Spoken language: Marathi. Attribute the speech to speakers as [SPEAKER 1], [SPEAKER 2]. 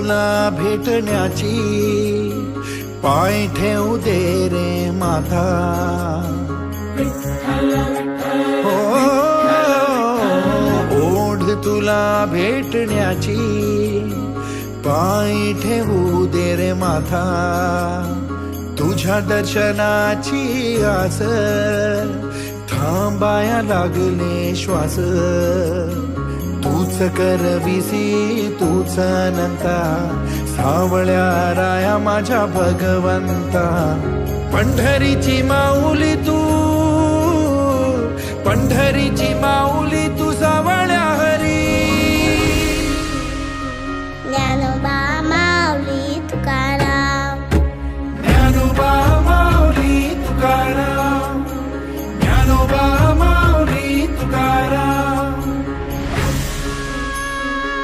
[SPEAKER 1] तुला भेटण्याची, पाय ठेवू दे रे माथा. हो, ओढ तुला भेटण्याची, पाय ठेवू दे रे माथा. तुझ्या दर्शनाची आस, थांबाया लागले श्वास. तूच करविसी तूच अनंता, सावळ्या राया माझ्या भगवंता. पंढरीची माऊली तू, पंढरीची माऊली